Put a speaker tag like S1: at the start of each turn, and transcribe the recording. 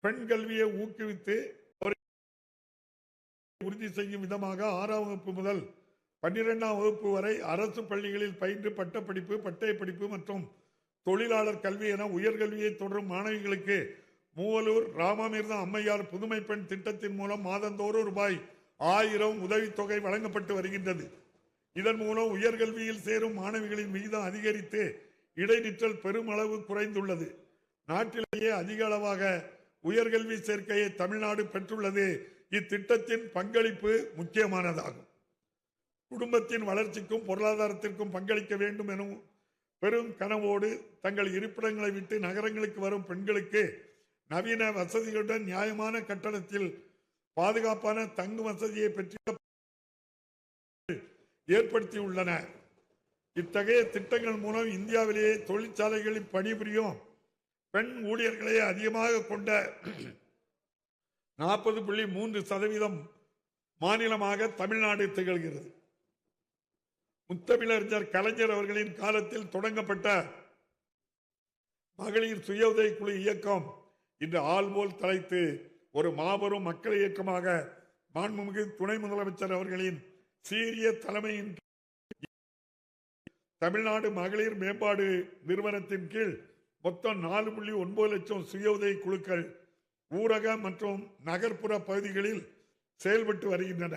S1: பெண் கல்வியை ஊக்குவித்து உறுதி செய்யும் விதமாக 6ஆம் வகுப்பு முதல் 12ஆம் வகுப்பு வரை அரசு பள்ளிகளில் பயின்று பட்டப்படிப்பு, பட்டய படிப்பு மற்றும் தொழிலாளர் கல்வி என உயர்கல்வியை தொடரும் மாணவிகளுக்கு மூவலூர் ராமாமிர்தம் அம்மையார் புதுமை பெண் திட்டத்தின் மூலம் மாதந்தோறும் ரூபாய் 1000 உதவித்தொகை வழங்கப்பட்டு வருகின்றது. இதன் மூலம் உயர்கல்வியில் சேரும் மாணவிகளின் விகிதம் அதிகரித்து இடைநிற்றல் பெருமளவு குறைந்துள்ளது. நாட்டிலேயே அதிக அளவாக உயர்கல்வி சேர்க்கையை தமிழ்நாடு பெற்றுள்ளது. இத்திட்டத்தின் பங்களிப்பு முக்கியமானதாகும். குடும்பத்தின் வளர்ச்சிக்கும் பொருளாதாரத்திற்கும் பங்களிக்க வேண்டும் எனும் பெரும் கனவோடு தங்கள் இருப்பிடங்களை விட்டு நகரங்களுக்கு வரும் பெண்களுக்கு நவீன வசதிகளுடன் நியாயமான கட்டணத்தில் பாதுகாப்பான தங்கும் வசதியை பெற்று ஏற்படுத்தியுள்ளன. இத்தகைய திட்டங்கள் மூலம் இந்தியாவிலேயே தொழிற்சாலைகளில் பணிபுரியும் பெண் ஊழியர்களை அதிகமாக கொண்ட 40.3% மாநிலமாக தமிழ்நாடு திகழ்கிறது. முத்தமிழறிஞர் கலைஞர் அவர்களின் காலத்தில் தொடங்கப்பட்ட மகளிர் சுய உதவிக்குழு இயக்கம் இன்று ஆள்போல் தலைத்து ஒரு மாபெரும் மக்கள் இயக்கமாக மாண்புமிகு துணை முதலமைச்சர் அவர்களின் சீரிய தலைமையின் தமிழ்நாடு மகளிர் மேம்பாடு நிறுவனத்தின் கீழ் மொத்தம் 4.9 லட்சம் சுய உதவி குழுக்கள் ஊரக மற்றும் நகர்ப்புற பகுதிகளில் செயல்பட்டு வருகின்றன.